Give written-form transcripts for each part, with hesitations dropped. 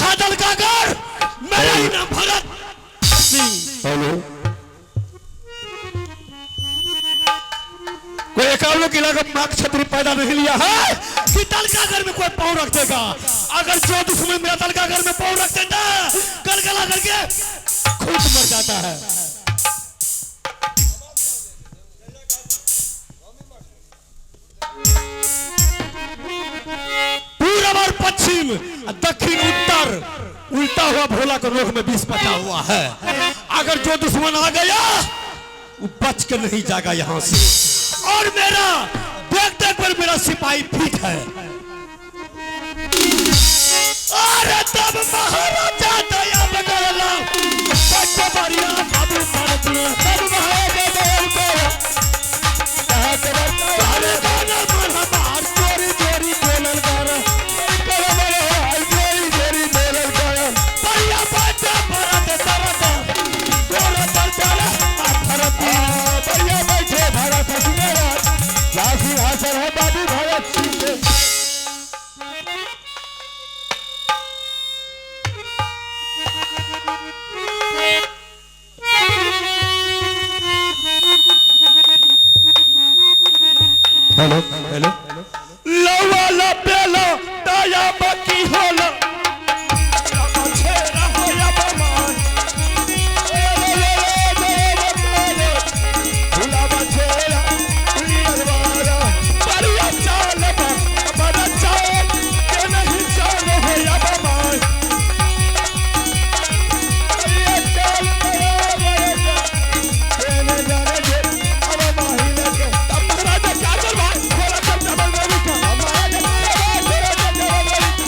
कहा दलकागर, मेरा ही नाम भरत सिंह। हेलो, कोई एकावनों की लागत माँ छतरी पैदा नहीं लिया है कि दलकागर में कोई पाँव रख देगा। अगर जो दुश्मन मेरा दलकागर में पाँव रख देता गलगला करके खुद मर जाता है। पूर्व और पश्चिम, दक्षिण उत्तर, उल्टा हुआ भोला का रोग में विष पटा हुआ है। अगर जो दुश्मन आ गया वो बच कर नहीं जाएगा यहां से। और मेरा देख देख पर मेरा सिपाही फिट है। अरे तब महाराजा दया बदला बच्चा बढ़िया बाबू भारत में तब महाराजा दया बदला अरे गाना मार हमार चोरी चोरी बोलल गाना चोरी चोरी बोलल गाना बढ़िया बच्चा भारत तरत तोरा तर चला भारत बढ़िया बैठे भारत सिंह जासी हासिल है बाबू भारत सिंह। हेलो, हेलो, लवा लपेला दया बाकी होला छेरा होया बमान भुला बछेरा उलियरवारा बढ़िया चाल बड़ा चाल के नहीं चाल होया बमान ये चाल बड़ा के न जाने जे अब माही लगे तब महाराजा क्या कर भाई थोड़ा कर डबल मेरी का हमारा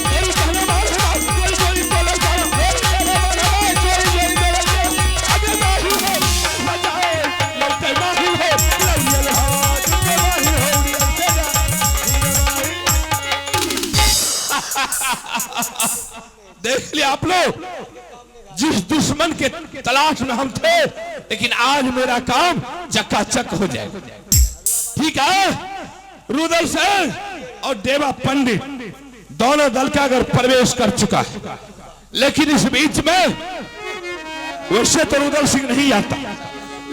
मेरी कहने मार है कोई कोई बोला जाना मेरी कहने मार है कोई कोई बोला अबे माही हो बजाए लगते माही हो लइयल हाथ के माही हो देख लिया आप लोग जिस दुश्मन के तलाश में हम थे, लेकिन आज मेरा काम चकाचक हो जाएगा। ठीक है, रुदल सिंह और देवा पंडित दोनों दल का अगर प्रवेश कर चुका है, लेकिन इस बीच में वैसे तो रुदल सिंह नहीं आता,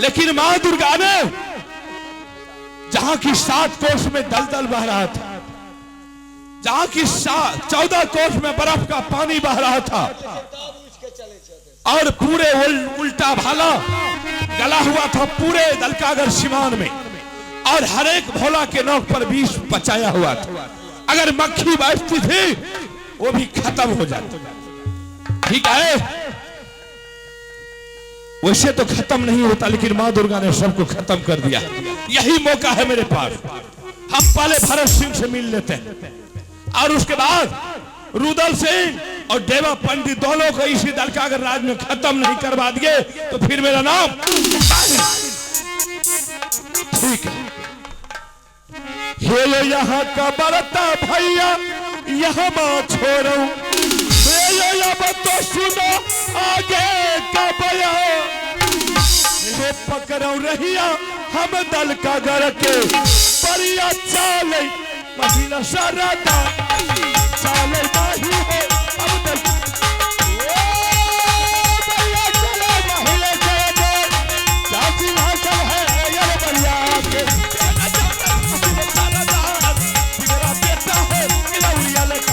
लेकिन मां दुर्गा ने जहां की 7 कोस में दलदल बह रहा था, जहां की 14 कोस में बर्फ का पानी बह रहा था और पूरे उल्टा भाला गला हुआ था पूरे दलकागर सीमान में, और हर एक भोला के नोक पर विष बचाया हुआ था। अगर मक्खी बैठती थी वो भी खत्म हो जाती। ठीक है, वैसे तो खत्म नहीं होता, लेकिन मां दुर्गा ने सबको खत्म कर दिया। यही मौका है मेरे पास, हम पहले भरत सिंह से मिल लेते हैं और उसके बाद रुदल सिंह और देवा पंडित दोनों को इसी दल का अगर राज में खत्म नहीं करवा दिए तो फिर मेरा नाम ठीक है। हे यहाँ का बरता भैया यहाँ मां छोड़ो, तो सुनो आगे का बया पकड़ो रहिया हम दल का घर के परिया चाले महिला सारा चाले माही हो अब दल महिला चाची हासिल है यार बढ़िया के मेरा बेटा है लौरिया लगा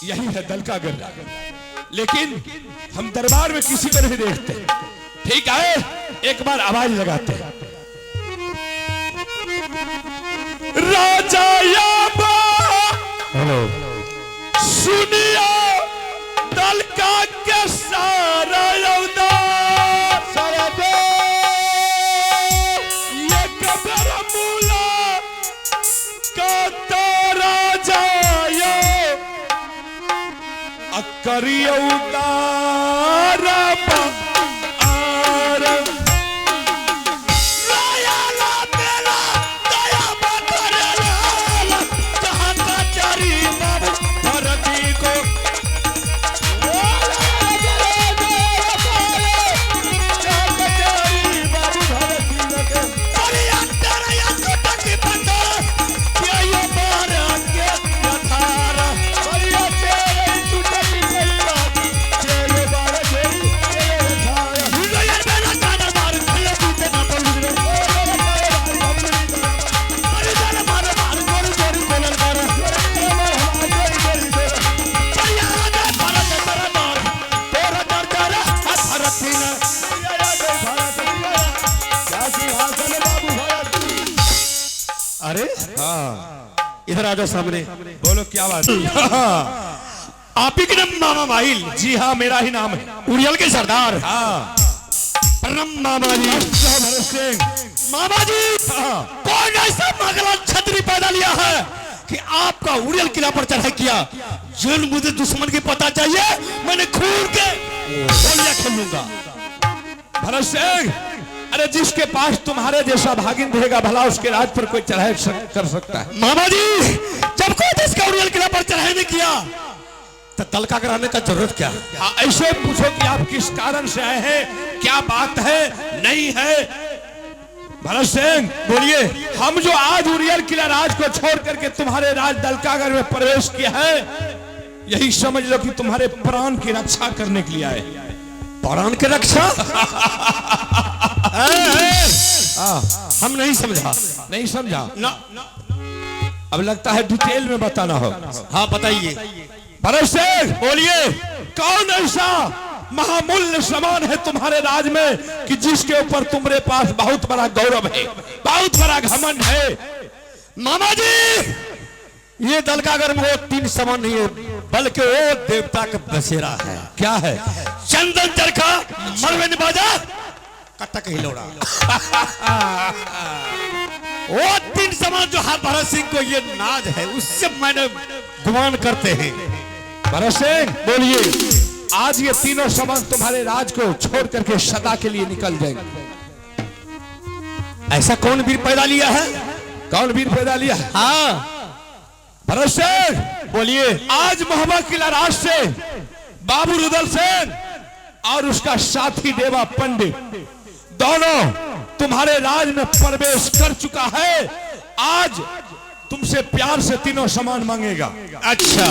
यही है दल का गढ़, लेकिन हम दरबार में किसी को नहीं देखते। ठीक है, एक बार आवाज लगाते हैं, राजा हेलो, सुनिया दल का के सारा ये कबर मूला का तारा जायो करियो अरे हाँ इधर आ जाओ सामने। बोलो क्या बात है? आप ही के नाम मामा माइल? जी हाँ मेरा ही नाम है। उड़ियल के सरदार। हाँ प्रणाम मामा जी। भरत सिंह। मामा जी कौन ऐसा मगला छतरी पैदा लिया है कि आपका उड़ियल किला पर चढ़ाई किया? जिन मुझे दुश्मन की पता चाहिए, मैंने खून के होलिया खेलूंगा। भरत सिंह, अरे जिसके पास तुम्हारे जैसा भागिन रहेगा भला उसके राज पर कोई चढ़ाई कर सकता है? मामा जी जब कोई जिसका उड़ियल किला पर चढ़ाई नहीं किया तो दल का कराने का जरूरत क्या? हाँ, ऐसे पूछो कि आप किस कारण से आए हैं, क्या बात है नहीं है। भरत सिंह बोलिए। हम जो आज उड़ियल किला राज को छोड़ करके तुम्हारे राज दलकागढ़ में प्रवेश किया है, यही समझ लो कि तुम्हारे प्राण की रक्षा करने के लिए आए। प्राण की रक्षा? हम नहीं समझा। नहीं समझा ना। अब लगता है डिटेल में बताना हो। हाँ बताइए। भरत सिंह बोलिए। कौन ऐसा महामूल्य सामान है तुम्हारे राज में कि जिसके ऊपर तुम्हारे पास बहुत बड़ा गौरव है, बहुत बड़ा घमंड है? मामा जी ये दलकागढ़ में वो 3 सामान नहीं है, बल्कि वो देवता का बसेरा है। क्या है? चंदन चरखा, मरवेन बाजा, कटक हिलोड़ा। वो 3 सामान जो है भरत सिंह को ये नाज है, उससे मैंने गुमान करते हैं। भरत सिंह बोलिए। आज ये तीनों सामान तुम्हारे राज को छोड़ करके सदा के लिए निकल जाएंगे। ऐसा कौन वीर पैदा लिया है? कौन वीर पैदा लिया है? हाँ भरत सिंह बोलिए। आज मोहम्मद किला राज से बाबू रुदल सेन और उसका साथी देवा पंडित दोनों तुम्हारे राज में प्रवेश कर चुका है। आज तुमसे प्यार से तीनों सामान मांगेगा। अच्छा,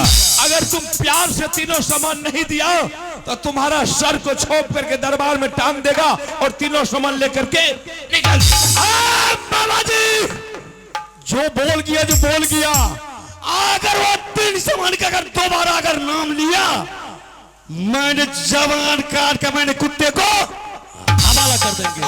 अगर तुम प्यार से तीनों सामान नहीं दिया तो तुम्हारा सर को छोप करके दरबार में टांग देगा और तीनों सामान लेकर के निकल। बाबा जी जो बोल गया, अगर वो 3 सामान का अगर दोबारा अगर नाम लिया, मैंने जवान काट के मैंने कुत्ते को हवाला कर देंगे।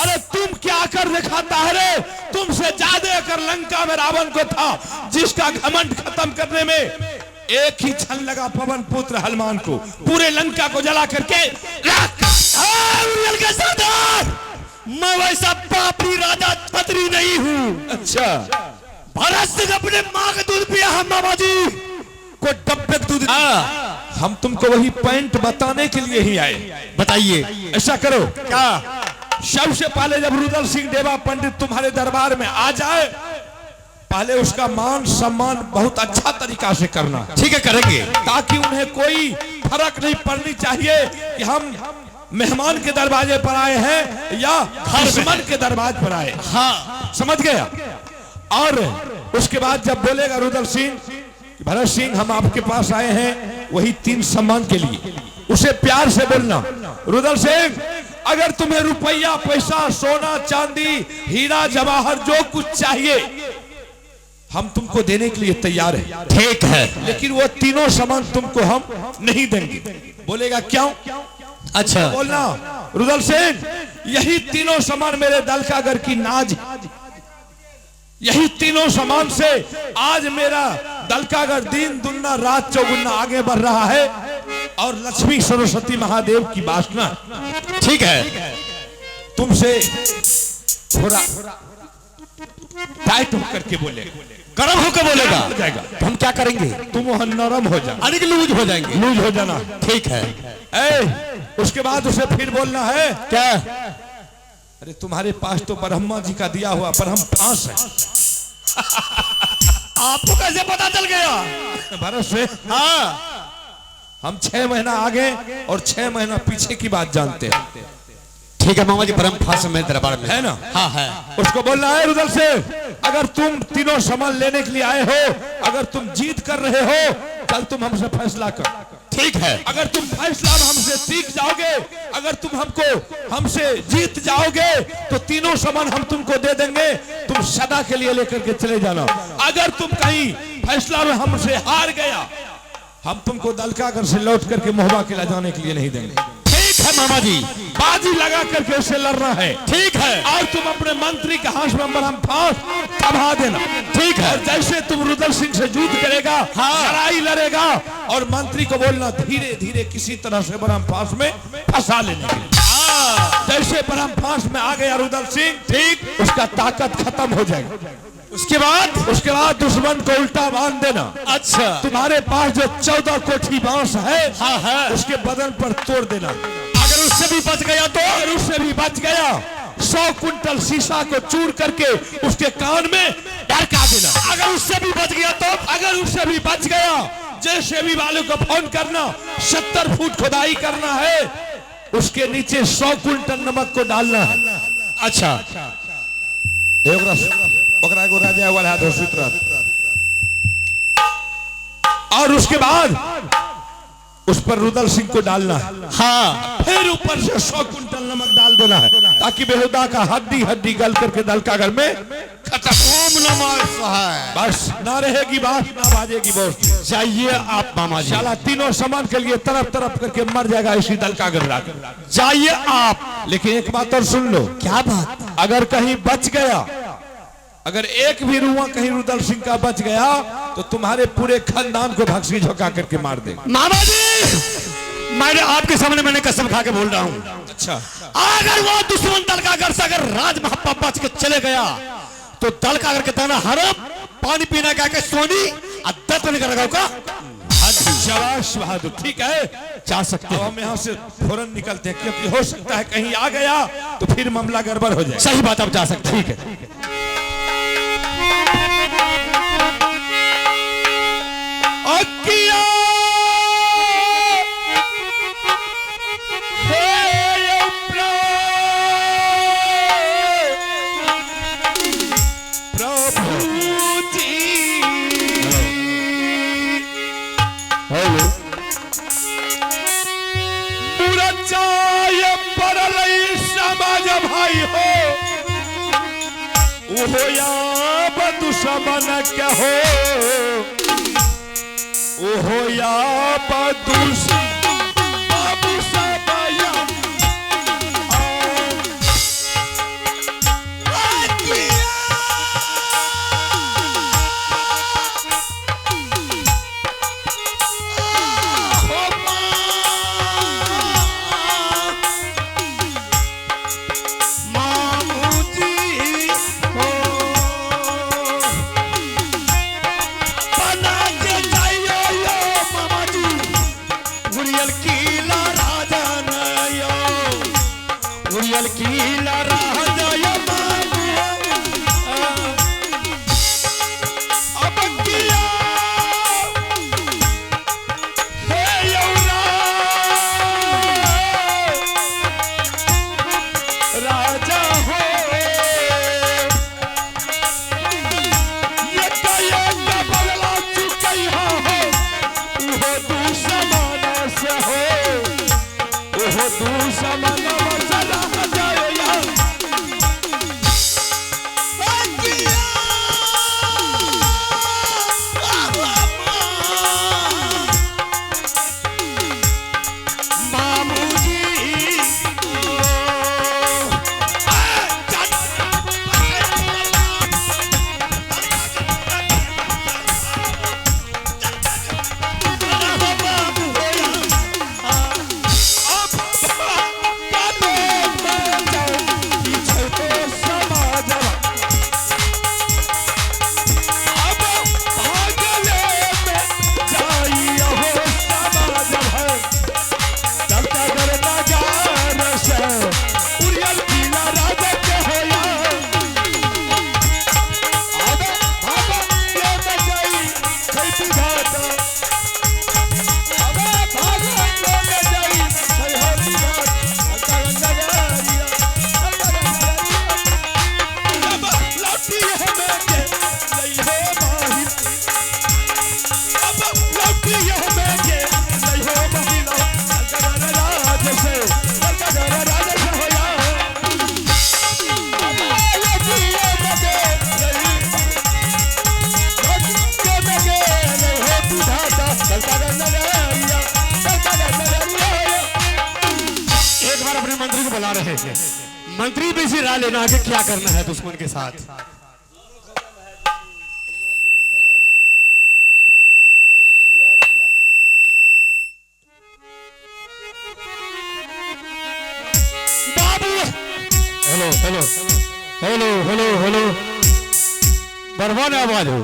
अरे तुम क्या कर दिखाता है रे? तुमसे ज्यादा कर लंका में रावण को था, जिसका घमंड खत्म करने में एक ही क्षण लगा पवन पुत्र हनुमान को पूरे लंका को जला करके रख। के सरदार, मैं वैसा पापी राजा छतरी नहीं हूँ। अच्छा, भरत सिंह अपने माँ का दूध पिया है मामा जी को डब्बे दूध। हम तुमको वही पॉइंट बताने के लिए ही आए। बताइए। ऐसा करो, क्या? सबसे पहले जब रुदल सिंह देवा पंडित तुम्हारे दरबार में आ जाए, पहले उसका मान सम्मान बहुत अच्छा तरीका से करना। ठीक है, करेंगे। ताकि उन्हें कोई फर्क नहीं पड़नी चाहिए कि हम मेहमान के दरवाजे पर आए हैं या दुश्मन के दरवाजे पर आए। हाँ समझ गया? और उसके बाद जब बोलेगा रुदल सिंह, भरत सिंह हम आपके पास आए हैं वही 3 सम्मान के लिए, उसे प्यार से बोलना, रुदल सिंह अगर तुम्हें रुपया पैसा सोना चांदी हीरा जवाहर जो कुछ चाहिए हम तुमको देने के लिए तैयार हैं। ठीक है, लेकिन वो तीनों सामान तुमको हम नहीं देंगे। बोलेगा क्यों? अच्छा बोलना, रुदल सिंह यही तीनों सामान मेरे दलकागढ़ की नाज, यही तीनों सामान से आज मेरा दलकागढ़ दिन दुगना रात चौगुना आगे बढ़ रहा है और लक्ष्मी सरस्वती महादेव की वासना। ठीक है, तुमसे थोड़ा टाइट होकर के बोले, गर्म होकर बोलेगा हो जाएगा तो हम क्या करेंगे? तुम वहां नरम हो जाना, अरे लूज हो जाएंगे। लूज हो जाना। ठीक है। उसके बाद उसे फिर बोलना है क्या? अरे तुम्हारे पास तो ब्रह्मा जी का दिया हुआ परम पास है। आपको कैसे पता चल गया? भरत से हाँ हम 6 महीना आगे और 6 महीना पीछे की बात जानते हैं। ठीक है मामा जी, परम फास में दरबार में है ना? हाँ है। उसको बोलना है रुदल से, अगर तुम तीनों सामान लेने के लिए आए हो, अगर तुम जीत कर रहे हो कल तुम हमसे फैसला कर। ठीक है। अगर तुम फैसला में हमसे सीख जाओगे, अगर तुम हमसे जीत जाओगे तो तीनों सामान हम तुमको दे देंगे, तुम सदा के लिए लेकर के चले जाना। अगर तुम कहीं फैसला में हमसे हार गया हम तुमको दलकागढ़ से लौट करके मोहबा किला जाने के लिए नहीं देंगे। ठीक है मामा जी। बाजी लगा करके उसे लड़ना है। ठीक है। और तुम अपने मंत्री के हाथ में बरहम फांस थमा देना। ठीक है। और जैसे तुम रुदल सिंह से युद्ध करेगा, लड़ाई लड़ेगा, और मंत्री को बोलना धीरे धीरे किसी तरह से बरहम फांस में फंसा लेने के लिए। जैसे बरहम फांस में आ गया रुदल सिंह, ठीक, उसका ताकत खत्म हो जाएगा। उसके बाद दुश्मन को उल्टा बांध देना। अच्छा। तुम्हारे पास जो 14 कोठी बांस है, हाँ है, उसके बदन पर तोड़ देना। अगर उससे भी बच गया तो? अगर उससे भी बच गया, 100 कुंटल शीशा को चूर करके उसके कान में डरका देना। अगर उससे भी बच गया तो? अगर उससे भी बच गया, जेसीबी वाले को फोन करना, 70 फुट खुदाई करना है, उसके नीचे 100 कुंटल नमक को डालना है। अच्छा। और उसके बाद उस पर रुदल सिंह को डालना है। हाँ। फिर ऊपर से 100 कुंटल नमक डाल देना है, ताकि बेहुदा का हड्डी हड्डी गल करके दलकागर में खत्म। ओम नमः शिवाय। बस ना रहेगी बात, ना बाजेगी बोल। जाइए आप मामा जी। साला तीनों सामान के लिए तरफ तरफ करके मर जाएगा इसी दलकागर लाकर। जाइए आप। लेकिन एक बात और सुन लो। क्या बात? अगर कहीं बच गया, अगर एक भी रुआ कहीं रुदल सिंह का बच गया, तो तुम्हारे पूरे खानदान को भक्सी झोंका करके मार देगा। मामा जी, मैंने आपके सामने मैंने कसम खा के बोल रहा हूँ। अच्छा। अगर वो दुश्मन दलकागर से अगर राज महप्पा बच के चले गया, तो दलकागर के ताना हरम पानी पीना का के सोनी अद्दत नहीं करेगा का। शाबाश बहादुर, ठीक है, जा सकते हैं। हम यहाँ से फौरन निकलते हैं, क्योंकि हो सकता है कहीं आ गया तो फिर मामला गड़बड़ हो जाए। सही बात, आप जा सकते हैं। ठीक है। हो या दुश्मन क्या हो, हो या मंत्री को बुला रहे हैं। मंत्री भी इसी राय लेना है कि क्या करना है दुश्मन के साथ। बाबू hello hello hello hello hello बर्बाद आवाज हो।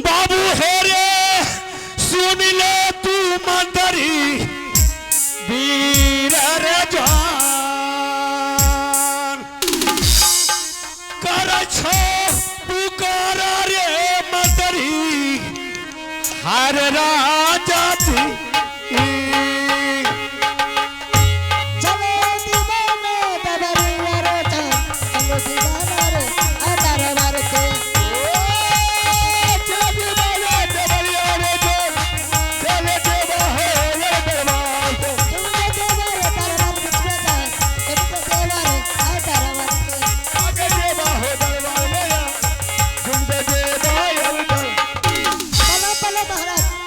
बाबू है रे सुन ले तू मंदरी वीर रे जान कर छो पुकार रे मंदरी हर राजा जी चलो दीवाना दबरिया रे चलो दीवाना रे अतार मार के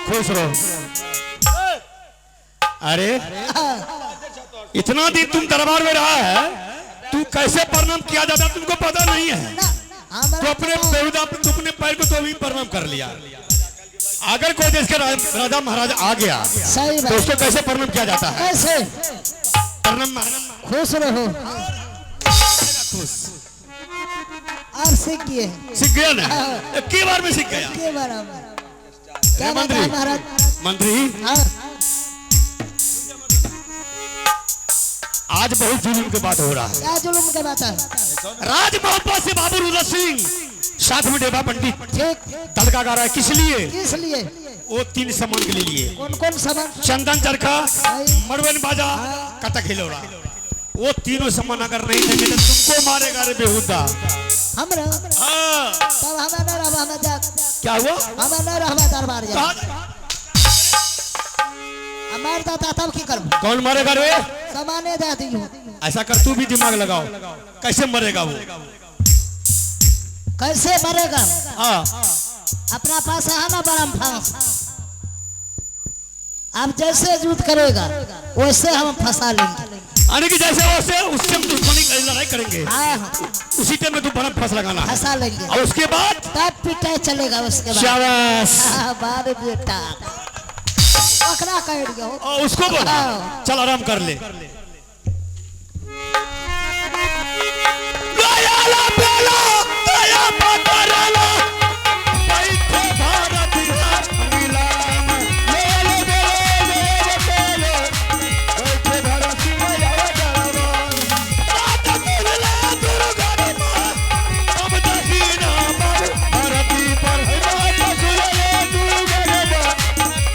खुश रहो। अरे इतना दिन तुम दरबार में रहा है, तू कैसे प्रणाम किया जाता तुमको पता नहीं है। तो अपने बेहुदा अपने पैर को तो अभी प्रणाम कर लिया। अगर कोई देश के राजा महाराजा आ गया तो उसको कैसे प्रणाम किया जाता है? कैसे प्रणाम खुश रहो। खुश आप सीख गए सीख गया ना? एक बार में सीख गया। के बराबर क्या बात है महाराज? मंत्री हाँ आज बहुत जुलूम की बात हो रहा है। क्या जुलूम के बात है? राजमहल से बाबू रुद्र सिंह साथ में डेबा पंडित ठीक तड़का गा रहा है। किस लिए? किस लिए? वो 3 सामान के लिए। कौन कौन सामान? चंदन चरखा, मड़वन बाजा, कथक हिलोरा। वो तीनों सामान अगर नहीं देंगे तो तुमको मारेगा रे बेहुदा। हमरा तब हमें न रहवा में जा। क्या हुआ? हमें न रहवा दरबार जा। हमार दाता तब की करब? कौन मारेगा रे? सामाने दे दियो। ऐसा कर तू भी दिमाग लगाओ, कैसे मरेगा वो? कैसे मरेगा? हाँ अपना पास है ना बरम फांस। आप जैसे युद्ध करेगा वैसे हम फंसा लेंगे। आने की जैसे वैसे उससे हम दुश्मनी की लड़ाई करेंगे। हाँ उसी टाइम में तू बरम फंस लगाना है। फंसा लेंगे और उसके बाद तब पिटाई चलेगा। उसके बाद शाबाश। हाँ, बाद बेटा ओकरा कह दियो। और उसको बोला चल आराम कर ले। गयाला बेला गया पकड़ला बैठे भारत राष्ट्रीला ले ले ले बैठे भारत राष्ट्रीला बात मिलला दुर्गमा अब दहीना पर भारती पर बात सुले दुर्गमा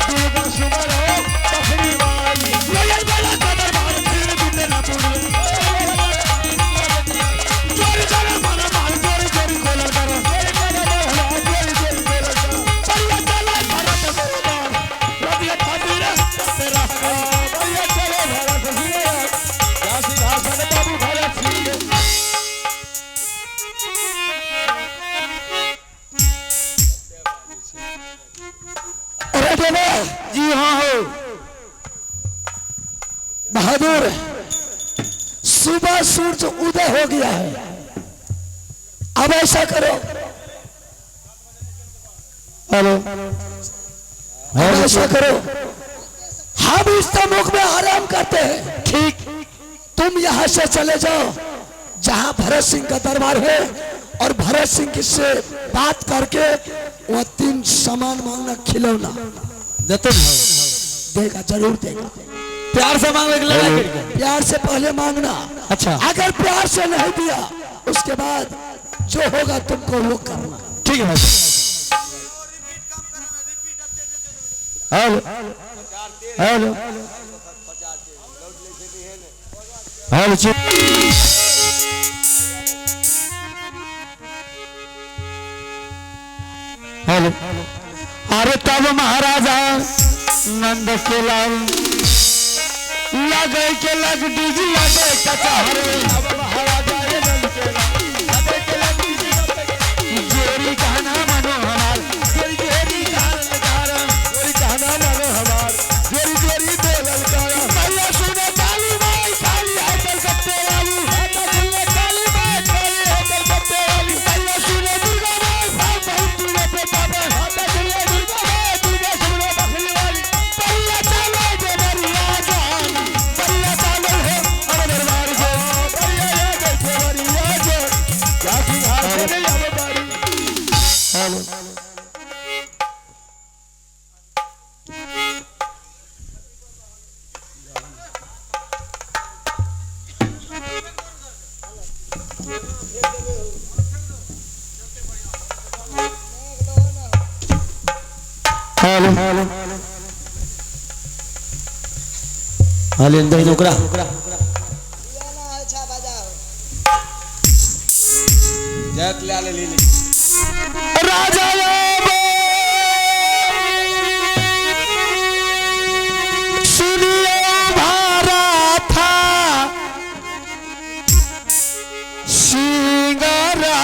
दुर्गा सुमरो बखरी वाली ले बेला कदर भारत फिर बिते ना पुड़ जी हाँ हो बहादुर। सुबह सूरज उदय हो गया है। अब ऐसा करो, हेलो अब ऐसा करो, हम इस तमुख में आराम करते हैं। ठीक, तुम यहाँ से चले जाओ जहाँ भरत सिंह का दरबार है और भरत सिंह से बात करके वह 3 सामान मांगना। खिलौना देते ना देगा, जरूर देगा। प्यार से मांगने के लिए प्यार से पहले मांगना। अच्छा अगर प्यार से नहीं दिया उसके बाद जो होगा तुमको वो करना। ठीक है भाई। Hello hello hello hello. अरे तब महाराजा नंद के लाल लगे के लग डीजी लगे कचहरे। अब महाराजा ये नंद के लाल लगे के लग डीजी लगे जोरी कहना मनो हमार जोरी जोरी कहना जोरी कहना मनो हमार जोरी जोरी हाले अंदर नौकरा अच्छा बजाओ जैक ले ले ली राजा सुनिए भारा था सिंगरा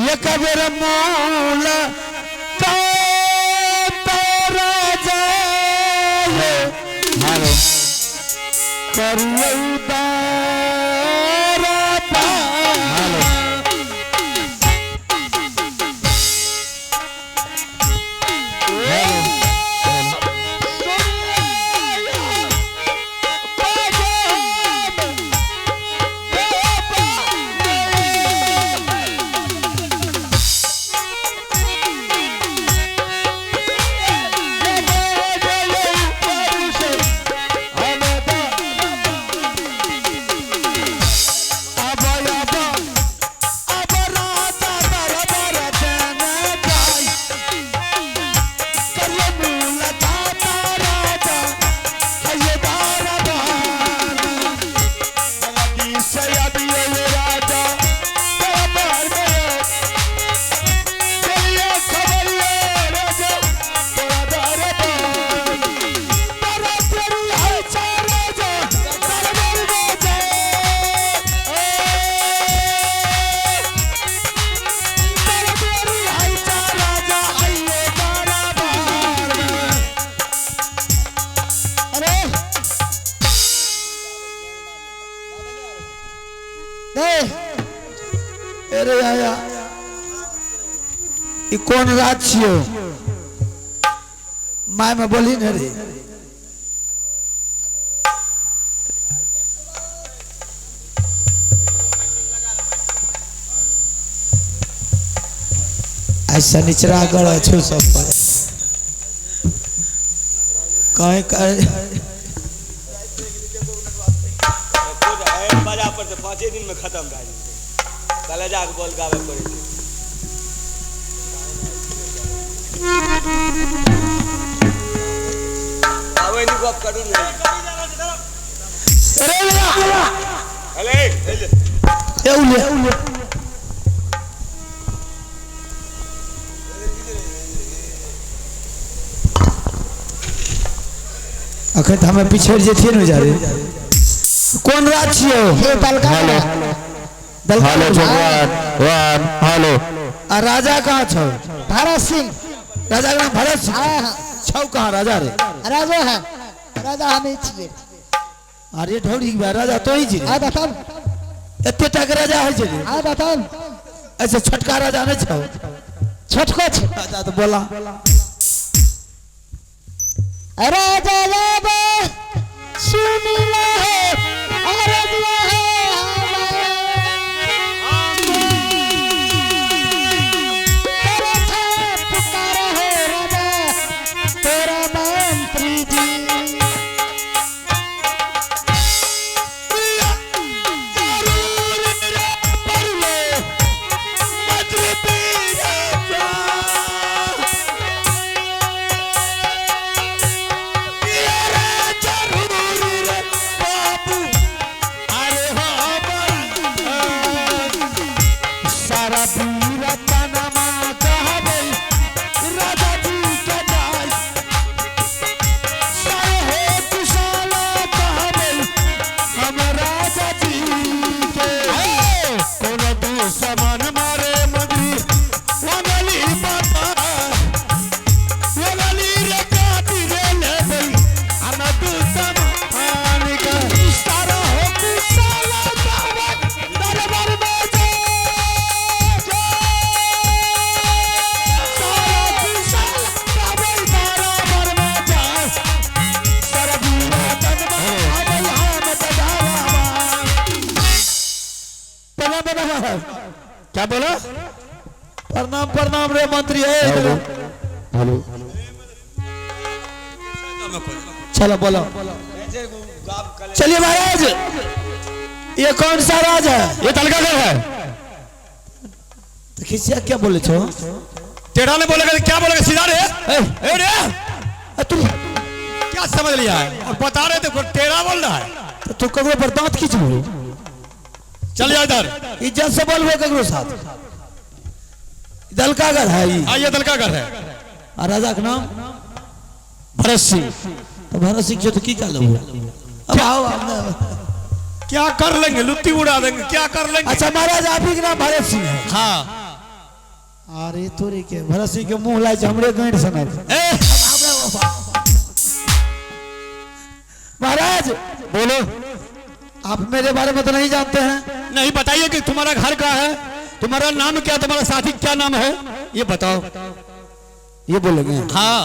ये कबीर मूल का राजा हेलो अरे आया ई कौन रात छियो माय में बोली न रे ऐसा निचरा गड़ छो सब पर कहे बाजा पर से 5 दिन में खत्म भए जेतै कलेजा के बोल गावे पड़े छै आवे नी गप करू ने अरे हेले एउले अखन त हमें पिछड़ जेथिए न जा रे कौन रात छियो हे बलका हेलो जवान वन हेलो आ राजा कहाँ छौ भरत सिंह राजा का नाम भरत सिंह हाँ हाँ छौ कहाँ राजा रे राजा है राजा हमें छिए अरे ढौरी बा राजा तो ही छी आ बताओ एते तक राजा है छी आ बताओ ऐसे छोटका राजा नहीं छौ छोटको छ राजा तो बोला राजा बाबा सुन ले अरे दिया है तेरे था पुकारा है राजा तेरा मंत्री जी क्या बोला प्रणाम प्रणाम रे मंत्री है हेलो चलो बोलो चलिए महाराज ये कौन सा राज है ये तलगागढ़ है तो खिसिया क्या बोले छो टेढ़ा नहीं बोलेगा तो क्या बोलेगा? सीधा रे। ए रे, तू क्या समझ लिया है? और बता रहे थे टेढ़ा बोल रहा है। तू कगरो पर दांत खींचबो। चल जा इधर, इज्जत से बोलबो कगरो साथ। दल का घर है ये। आइए दल का घर है। और राजा का नाम भरत सिंह। तो भरत सिंह जो तो की कर लो। अब आओ क्या कर लेंगे? लुत्ती उड़ा देंगे, क्या कर लेंगे? अच्छा महाराज आप ही के नाम भरत सिंह है? हाँ। अरे तोरे के भरत सिंह के मुंह लाए हमरे गांठ सनल। महाराज बोलो। आप मेरे बारे में तो नहीं जानते हैं? नहीं, बताइए कि तुम्हारा घर कहाँ है, तुम्हारा नाम क्या, तुम्हारा साथी क्या नाम है, ये बताओ। ये बोलेंगे? हाँ।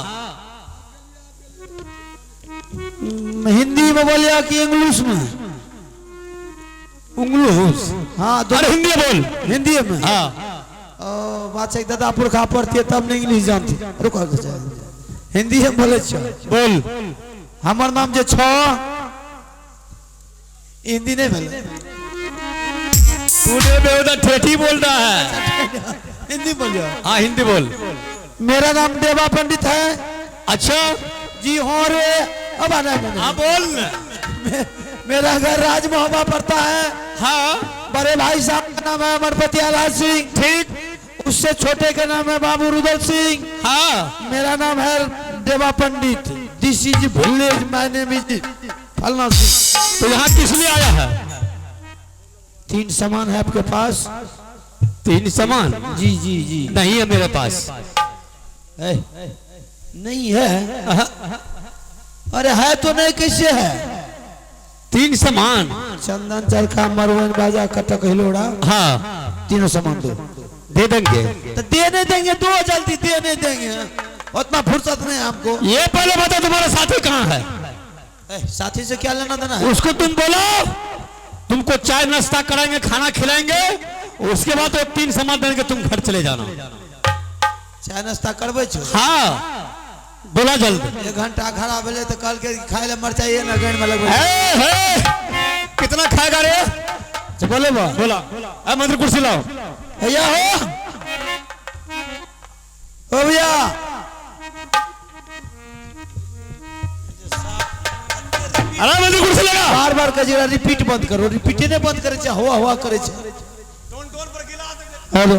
हिंदी में बोलिया कि इंग्लिश में? इंग्लिश। हाँ अरे हिंदी बोल। हिंदी में? हाँ। बात से दादा पुरखा पढ़ती है तब नहीं इंग्लिश जानती। रुको हिंदी में बोले छो। बोल। हमार नाम जो छो हिंदी नहीं बोले। तूने बेहुदा ठेठी बोल रहा है। हिंदी बोलियो। हाँ हिंदी बोल। मेरा नाम देवा पंडित है। अच्छा जी हो रे। अब आना हाँ बोल। मेरा घर राजमहल पड़ता है। हाँ। बड़े भाई साहब का नाम है अमरपति आला सिंह। ठीक। उससे छोटे का नाम है बाबू रुदल सिंह। हाँ। मेरा नाम है Deva Pandit. This is village, my name is फलना सिंह। तो यहाँ किस लिए आया है? 3 सामान है आपके पास? 3 सामान? जी जी जी। नहीं है मेरे पास। नहीं है? अरे है तो नहीं, कैसे है? 3 सामान? चंदन चरखा मरवन बाजा कटक हिलोड़ा। हाँ। 3 सामान दो। दे देंगे। तो देने देंगे, दो जल्दी देने देंगे। उतना फुर्सत नहीं हमको। ये पहले बता तुम्हारा साथी कहाँ है? साथी से क्या लेना देना है? उसको तुम बोलो, तुमको चाय नाश्ता कराएंगे, खाना खिलाएंगे, उसके बाद तो 3 सामान देंगे, तुम घर चले जाना। चाय नाश्ता करबे छो? हाँ बोला जल्दी। 1 घंटा खड़ा भेले तो कल के खाए ले मर चाहिए ना गैंड में लगबे। कितना खाएगा रे? बोले बा बोला। मंदिर कुर्सी लाओ। भैया हो ओ भैया। अरे मंदिर कुर्सी लगा। बार बार कजीरा रिपीट बंद करो। रिपीट नहीं बंद करे, हवा हवा करे। हेलो